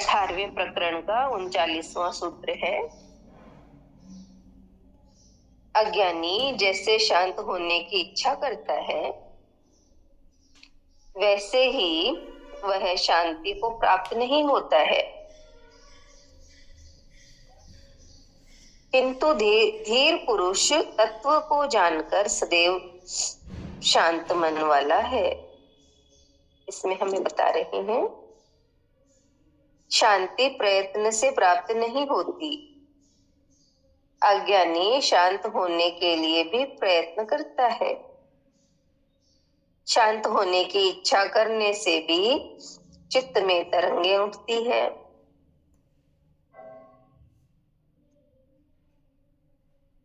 18वें प्रकरण का 39वां सूत्र है। अज्ञानी जैसे शांत होने की इच्छा करता है, वैसे ही वह शांति को प्राप्त नहीं होता है, किंतु धीर पुरुष तत्व को जानकर सदैव शांत मन वाला है। इसमें हमें बता रहे हैं, शांति प्रयत्न से प्राप्त नहीं होती। अज्ञानी शांत होने के लिए भी प्रयत्न करता है। शांत होने की इच्छा करने से भी चित्त में तरंगे उठती है।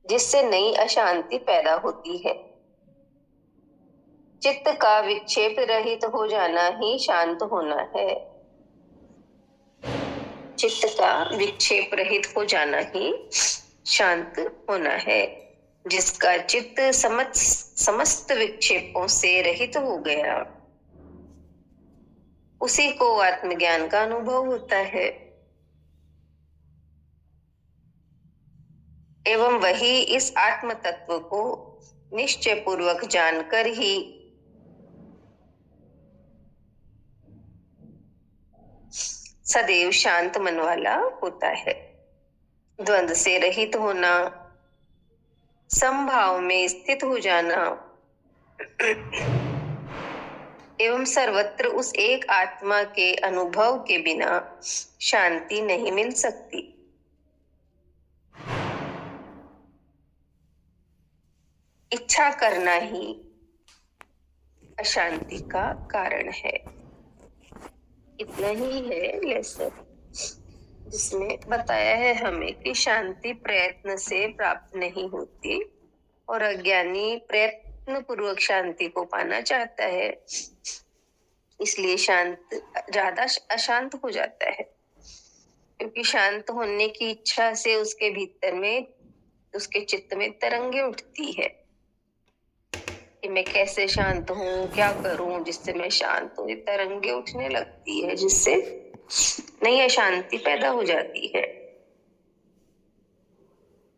जिससे नई अशांति पैदा होती है। चित्त का विक्षेप रहित हो जाना ही शांत होना है। चित्त का विक्षेप रहित हो जाना ही शांत होना है। जिसका चित्त समस्त विक्षेपों से रहित हो गया, उसी को आत्मज्ञान का अनुभव होता है। एवं वही इस आत्म तत्व को निश्चय पूर्वक जानकर ही सदैव शांत मन वाला होता है। द्वंद्व से रहित होना, समभाव में स्थित हो जाना एवं सर्वत्र उस एक आत्मा के अनुभव के बिना शांति नहीं मिल सकती। इच्छा करना ही अशांति का कारण है। इतना ही है लेसन, जिसमें बताया है हमें कि शांति प्रयत्न से प्राप्त नहीं होती और अज्ञानी प्रयत्न पूर्वक शांति को पाना चाहता है, इसलिए ज्यादा अशांत हो जाता है। क्योंकि शांत होने की इच्छा से उसके भीतर में, उसके चित्त में तरंगे उठती है कि मैं कैसे शांत हूँ, क्या करूं जिससे मैं शांत हूँ। ये तरंगे उठने लगती है, जिससे नई अशांति पैदा हो जाती है।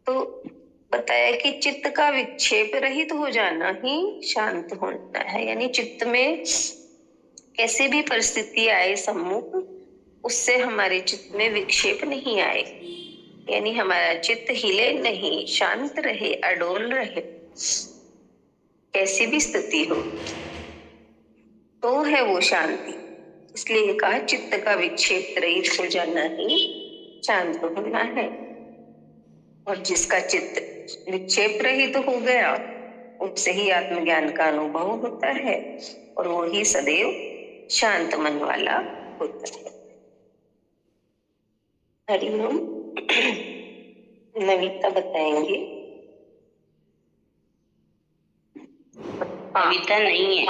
तो बताया कि चित्त का विक्षेप रहित हो जाना ही शांत होना है। यानी चित्त में कैसी भी परिस्थिति आए सम्मुख, उससे हमारे चित्त में विक्षेप नहीं आए। यानी हमारा चित्त हिले नहीं, शांत रहे, अडोल रहे, कैसी भी स्थिति हो तो है वो शांति। इसलिए कहा चित्त का विक्षेप रहित हो जाना ही शांत होना है। और जिसका चित्त विक्षेप रहित हो गया, उससे ही आत्मज्ञान का अनुभव होता है और वो ही सदैव शांत मन वाला होता है। हरिओम। नविता बताएंगे। कविता नहीं है।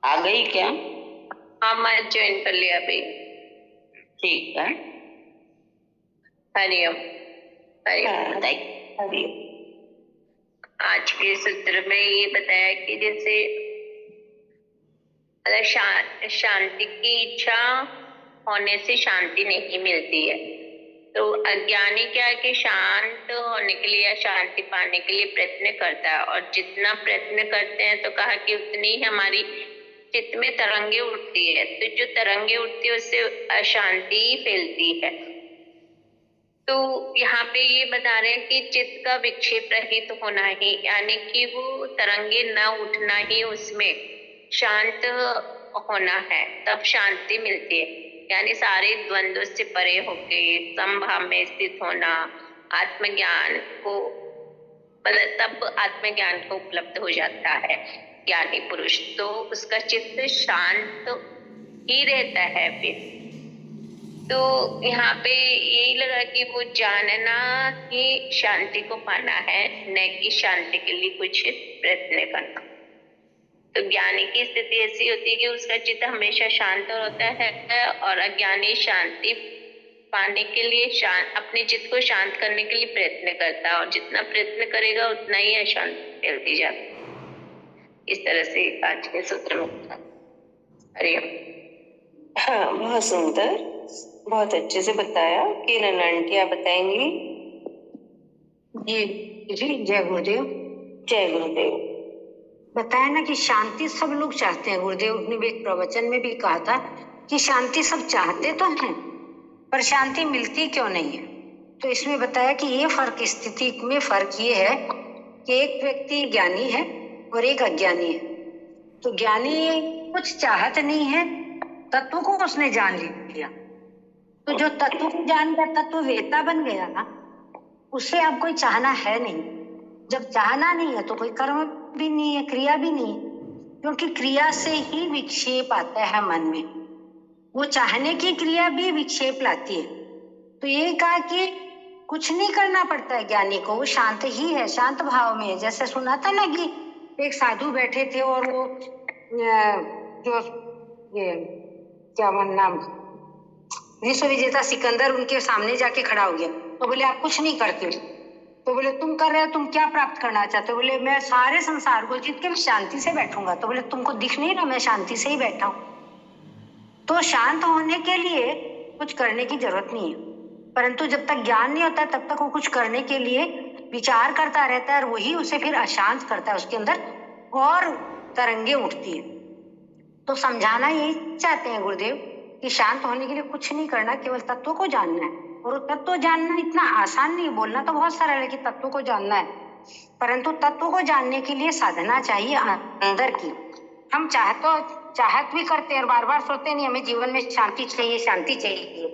आ गई क्या? हाँ, मैं ज्वाइन कर लिया अभी। ठीक है। हरिओम। बताइए। हरिओम। आज के सूत्र में ये बताया कि जैसे शांति की इच्छा होने से शांति नहीं मिलती है। तो अज्ञानी क्या है कि शांत होने के लिए या शांति पाने के लिए प्रयत्न करता है, और जितना प्रयत्न करते हैं तो कहा कि उतनी ही हमारी चित्त में तरंगे उठती है। तो जो तरंगे उठती है उससे अशांति फैलती है। तो यहाँ पे ये बता रहे हैं कि चित्त का विक्षेप रहित होना ही, यानी कि वो तरंगे न उठना ही उसमें शांत होना है, तब शांति मिलती है। यानी सारे द्वंद्व से परे होके समभाव में स्थित होना, आत्मज्ञान को मतलब तब आत्मज्ञान को उपलब्ध हो जाता है ज्ञानी पुरुष। तो उसका चित्त शांत ही रहता है फिर। तो यहाँ पे यही लगा कि वो जानना ही शांति को पाना है, न कि शांति के लिए कुछ प्रयत्न करना। तो ज्ञानी की स्थिति ऐसी होती है कि उसका चित्त हमेशा शांत होता है, और अज्ञानी शांति पाने के लिए अपने चित्त को शांत करने के लिए प्रयत्न करता है, और जितना प्रयत्न करेगा उतना ही अशांति फैलती जाती है। इस तरह से आज के सूत्र में। हरिओम। हाँ, बहुत सुंदर। बहुत अच्छे से बताया। किरण आंटी आप बताएंगी? जी जय गुरुदेव। जय गुरुदेव। बताया ना कि शांति सब लोग चाहते हैं। गुरुदेव ने एक प्रवचन में भी कहा था कि शांति सब चाहते तो हैं पर शांति मिलती क्यों नहीं है। तो इसमें बताया कि ये फर्क, स्थिति में फर्क ये है कि एक व्यक्ति ज्ञानी है और एक अज्ञानी है। तो ज्ञानी कुछ चाहत नहीं है, तत्व को उसने जान लिया। तो जो तत्व को जान गया, तत्व वेता बन गया ना, उसे अब कोई चाहना है नहीं। जब चाहना नहीं है तो कोई कर्म भी नहीं है, क्रिया भी नहीं है, क्योंकि क्रिया से ही विक्षेप आता है मन में। वो चाहने की क्रिया भी विक्षेप लाती है। तो ये कहा कि कुछ नहीं करना पड़ता है ज्ञानी को, वो शांत ही है, शांत भाव में है। जैसे सुना था ना कि एक साधु बैठे थे और वो जो ये क्या नाम, विश्व विजेता सिकंदर उनके सामने जाके खड़ा हो गया। तो बोले आप कुछ नहीं करते। तो बोले तुम कर रहे हो, तुम क्या प्राप्त करना चाहते हो? बोले मैं सारे संसार को जीत के मैं शांति से बैठूंगा। तो बोले तुमको दिख नहीं रहा मैं शांति से ही बैठा हूं। तो शांत होने के लिए कुछ करने की जरूरत नहीं है, परंतु जब तक ज्ञान नहीं होता तब तक वो कुछ करने के लिए विचार करता रहता है और वही उसे फिर अशांत करता है, उसके अंदर और तरंगे उठती है। तो समझाना यही चाहते हैं गुरुदेव कि शांत होने के लिए कुछ नहीं करना, केवल तत्व को जानना है। और तत्व जानना इतना आसान नहीं, बोलना तो बहुत सरल है कि तत्व को जानना है, परंतु तत्व को जानने के लिए साधना चाहिए अंदर की। हम चाहत भी करते हैं और बार बार सोचते नहीं हमें जीवन में शांति चाहिए, शांति चाहिए,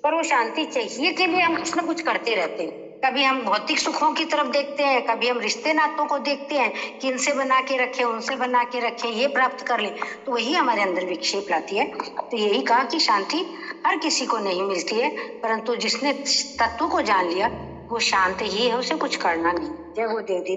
पर वो शांति चाहिए के लिए हम कुछ ना कुछ करते रहते हैं। कभी हम भौतिक सुखों की तरफ देखते हैं, कभी हम रिश्ते नातों को देखते हैं कि इनसे बना के रखे, उनसे बना के रखे, ये प्राप्त कर ले, तो वही हमारे अंदर विक्षेप लाती है। तो यही कहा कि शांति हर किसी को नहीं मिलती है, परंतु जिसने तत्व को जान लिया वो शांत ही है, उसे कुछ करना नहीं। जय गुरुदेव।